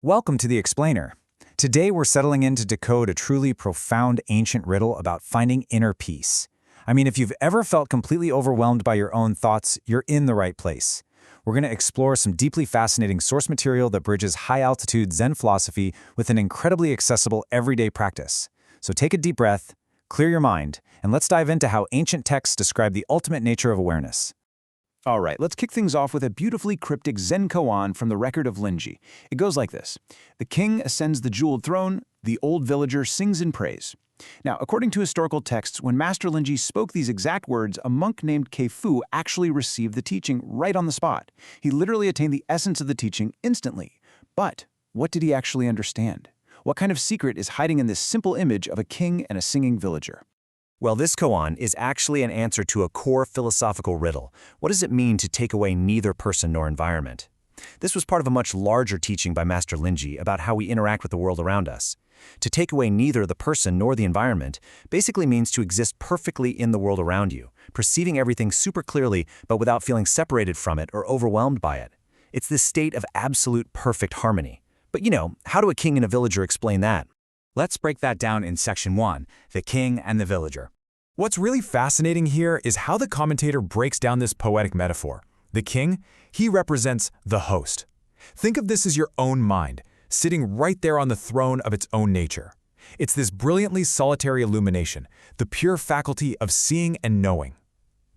Welcome to The Explainer. Today we're settling in to decode a truly profound ancient riddle about finding inner peace. I mean, if you've ever felt completely overwhelmed by your own thoughts, you're in the right place. We're going to explore some deeply fascinating source material that bridges high-altitude Zen philosophy with an incredibly accessible everyday practice. So take a deep breath, clear your mind, and let's dive into how ancient texts describe the ultimate nature of awareness. All right, let's kick things off with a beautifully cryptic Zen koan from the Record of Linji. It goes like this. The king ascends the jeweled throne, the old villager sings in praise. Now, according to historical texts, when Master Linji spoke these exact words, a monk named Keifu actually received the teaching right on the spot. He literally attained the essence of the teaching instantly. But what did he actually understand? What kind of secret is hiding in this simple image of a king and a singing villager? Well, this koan is actually an answer to a core philosophical riddle. What does it mean to take away neither person nor environment? This was part of a much larger teaching by Master Linji about how we interact with the world around us. To take away neither the person nor the environment basically means to exist perfectly in the world around you, perceiving everything super clearly but without feeling separated from it or overwhelmed by it. It's this state of absolute perfect harmony. But how do a king and a villager explain that? Let's break that down in Section 1, the king and the villager. What's really fascinating here is how the commentator breaks down this poetic metaphor. The king, he represents the host. Think of this as your own mind, sitting right there on the throne of its own nature. It's this brilliantly solitary illumination, the pure faculty of seeing and knowing.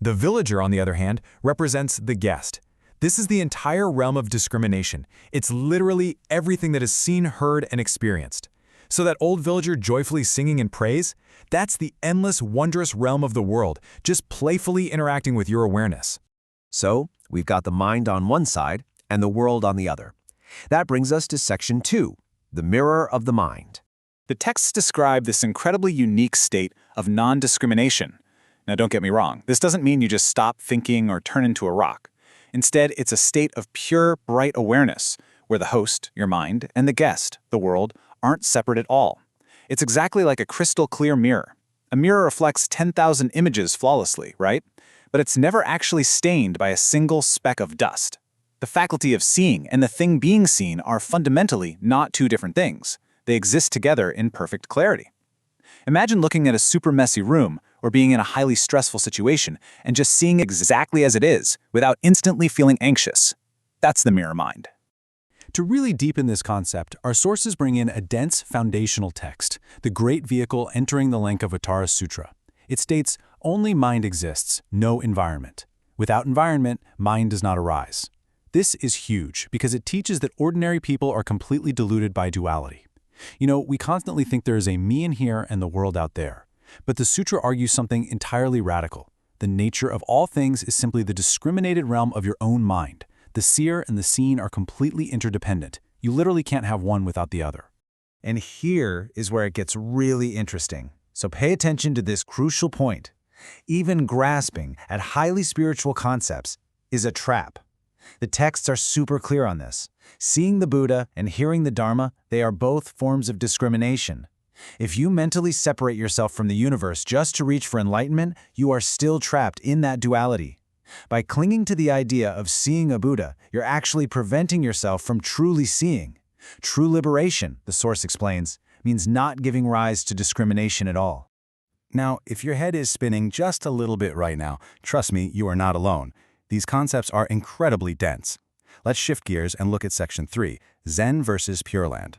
The villager, on the other hand, represents the guest. This is the entire realm of discrimination. It's literally everything that is seen, heard, and experienced. So that old villager joyfully singing in praise, that's the endless, wondrous realm of the world, just playfully interacting with your awareness. So, we've got the mind on one side and the world on the other. That brings us to Section 2, the mirror of the mind. The texts describe this incredibly unique state of non-discrimination. Now, don't get me wrong, this doesn't mean you just stop thinking or turn into a rock. Instead, it's a state of pure, bright awareness, where the host, your mind, and the guest, the world, aren't separate at all. It's exactly like a crystal-clear mirror. A mirror reflects 10,000 images flawlessly, right? But it's never actually stained by a single speck of dust. The faculty of seeing and the thing being seen are fundamentally not two different things. They exist together in perfect clarity. Imagine looking at a super messy room or being in a highly stressful situation and just seeing exactly as it is without instantly feeling anxious. That's the mirror mind. To really deepen this concept, our sources bring in a dense foundational text, the great vehicle entering the Lankavatara Sutra. It states, only mind exists, no environment. Without environment, mind does not arise. This is huge because it teaches that ordinary people are completely deluded by duality. We constantly think there is a me in here and the world out there. But the sutra argues something entirely radical. The nature of all things is simply the discriminated realm of your own mind. The seer and the seen are completely interdependent. You literally can't have one without the other. And here is where it gets really interesting. So pay attention to this crucial point. Even grasping at highly spiritual concepts is a trap. The texts are super clear on this. Seeing the Buddha and hearing the Dharma, they are both forms of discrimination. If you mentally separate yourself from the universe just to reach for enlightenment, you are still trapped in that duality. By clinging to the idea of seeing a Buddha, you're actually preventing yourself from truly seeing. True liberation, the source explains, means not giving rise to discrimination at all. Now, if your head is spinning just a little bit right now, trust me, you are not alone. These concepts are incredibly dense. Let's shift gears and look at Section 3, Zen versus Pure Land.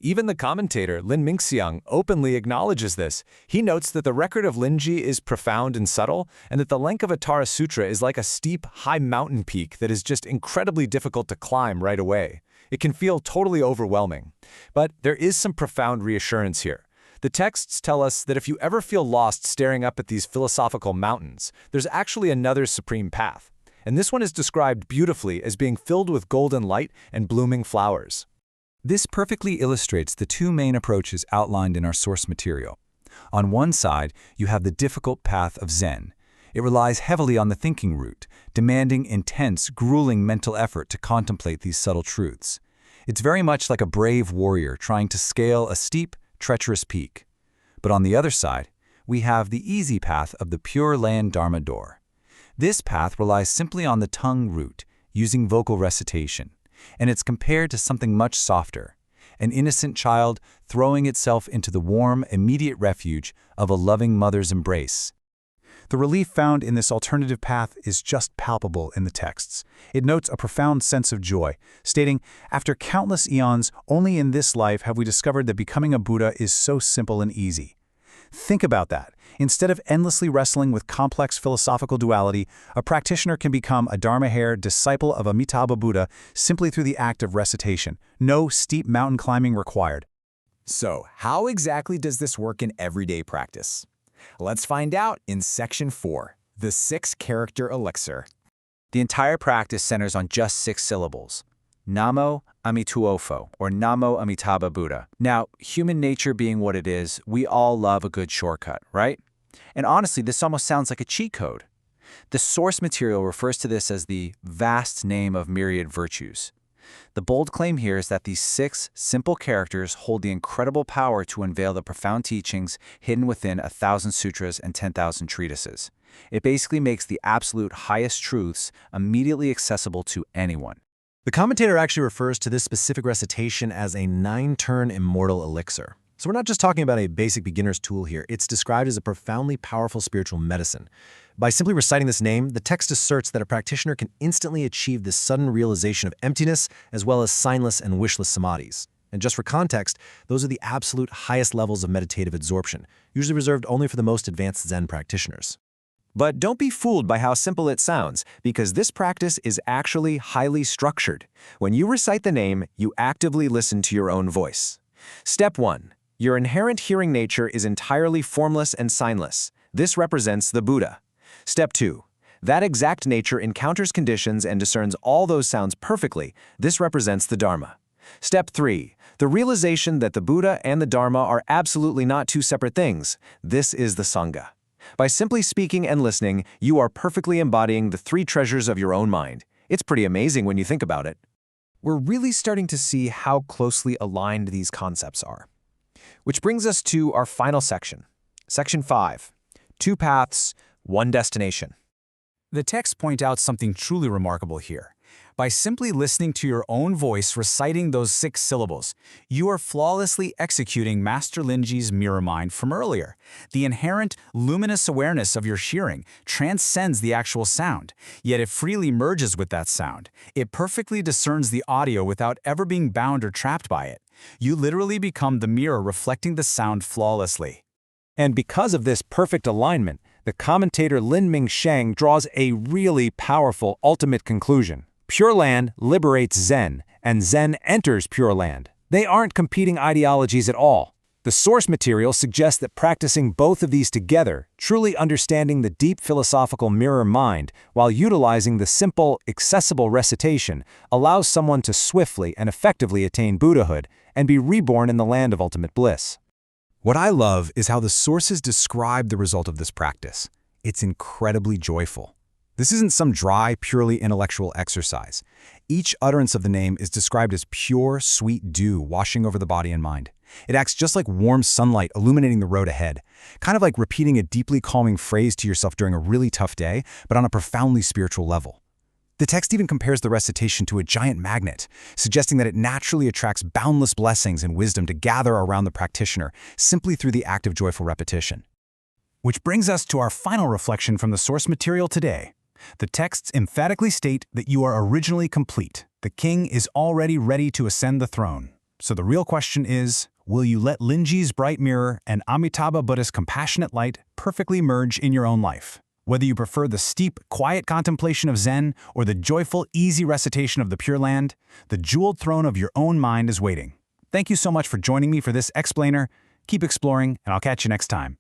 Even the commentator, Lin Mingxiang, openly acknowledges this. He notes that the Record of Linji is profound and subtle, and that the Lankavatara Sutra is like a steep, high mountain peak that is just incredibly difficult to climb right away. It can feel totally overwhelming. But there is some profound reassurance here. The texts tell us that if you ever feel lost staring up at these philosophical mountains, there's actually another supreme path. And this one is described beautifully as being filled with golden light and blooming flowers. This perfectly illustrates the two main approaches outlined in our source material. On one side, you have the difficult path of Zen. It relies heavily on the thinking route, demanding intense, grueling mental effort to contemplate these subtle truths. It's very much like a brave warrior trying to scale a steep, treacherous peak. But on the other side, we have the easy path of the Pure Land Dharma door. This path relies simply on the tongue route, using vocal recitation. and it's compared to something much softer, an innocent child throwing itself into the warm, immediate refuge of a loving mother's embrace. The relief found in this alternative path is just palpable in the texts. It notes a profound sense of joy, stating, "After countless eons, only in this life have we discovered that becoming a Buddha is so simple and easy." Think about that. Instead of endlessly wrestling with complex philosophical duality, a practitioner can become a Dharma-hare disciple of Amitabha Buddha simply through the act of recitation. No steep mountain climbing required. So, how exactly does this work in everyday practice? Let's find out in Section 4, the 6-character elixir. The entire practice centers on just 6 syllables. Namo Amituofo, or Namo Amitabha Buddha. Now, human nature being what it is, we all love a good shortcut, right? And honestly, this almost sounds like a cheat code. The source material refers to this as the vast name of myriad virtues. The bold claim here is that these 6 simple characters hold the incredible power to unveil the profound teachings hidden within 1,000 sutras and 10,000 treatises. It basically makes the absolute highest truths immediately accessible to anyone. The commentator actually refers to this specific recitation as a 9-turn immortal elixir. So we're not just talking about a basic beginner's tool here. It's described as a profoundly powerful spiritual medicine. By simply reciting this name, the text asserts that a practitioner can instantly achieve this sudden realization of emptiness as well as signless and wishless samadhis. And just for context, those are the absolute highest levels of meditative absorption, usually reserved only for the most advanced Zen practitioners. But don't be fooled by how simple it sounds, because this practice is actually highly structured. When you recite the name, you actively listen to your own voice. Step 1. Your inherent hearing nature is entirely formless and signless. This represents the Buddha. Step 2. That exact nature encounters conditions and discerns all those sounds perfectly. This represents the Dharma. Step 3. The realization that the Buddha and the Dharma are absolutely not two separate things. This is the Sangha. By simply speaking and listening, you are perfectly embodying the 3 treasures of your own mind. It's pretty amazing when you think about it. We're really starting to see how closely aligned these concepts are. Which brings us to our final section. Section 5. 2 paths, 1 destination. The texts point out something truly remarkable here. By simply listening to your own voice reciting those 6 syllables, you are flawlessly executing Master Linji's mirror mind from earlier. The inherent luminous awareness of your hearing transcends the actual sound, yet it freely merges with that sound. It perfectly discerns the audio without ever being bound or trapped by it. You literally become the mirror reflecting the sound flawlessly. And because of this perfect alignment, the commentator Lin Ming Sheng draws a really powerful ultimate conclusion. Pure Land liberates Zen, and Zen enters Pure Land. They aren't competing ideologies at all. The source material suggests that practicing both of these together, truly understanding the deep philosophical mirror mind while utilizing the simple, accessible recitation, allows someone to swiftly and effectively attain Buddhahood and be reborn in the land of ultimate bliss. What I love is how the sources describe the result of this practice. It's incredibly joyful. This isn't some dry, purely intellectual exercise. Each utterance of the name is described as pure, sweet dew washing over the body and mind. It acts just like warm sunlight illuminating the road ahead, kind of like repeating a deeply calming phrase to yourself during a really tough day, but on a profoundly spiritual level. The text even compares the recitation to a giant magnet, suggesting that it naturally attracts boundless blessings and wisdom to gather around the practitioner simply through the act of joyful repetition. Which brings us to our final reflection from the source material today. The texts emphatically state that you are originally complete. The king is already ready to ascend the throne. So the real question is, will you let Linji's bright mirror and Amitabha Buddha's compassionate light perfectly merge in your own life? Whether you prefer the steep, quiet contemplation of Zen or the joyful, easy recitation of the Pure Land, the jeweled throne of your own mind is waiting. Thank you so much for joining me for this explainer. Keep exploring, and I'll catch you next time.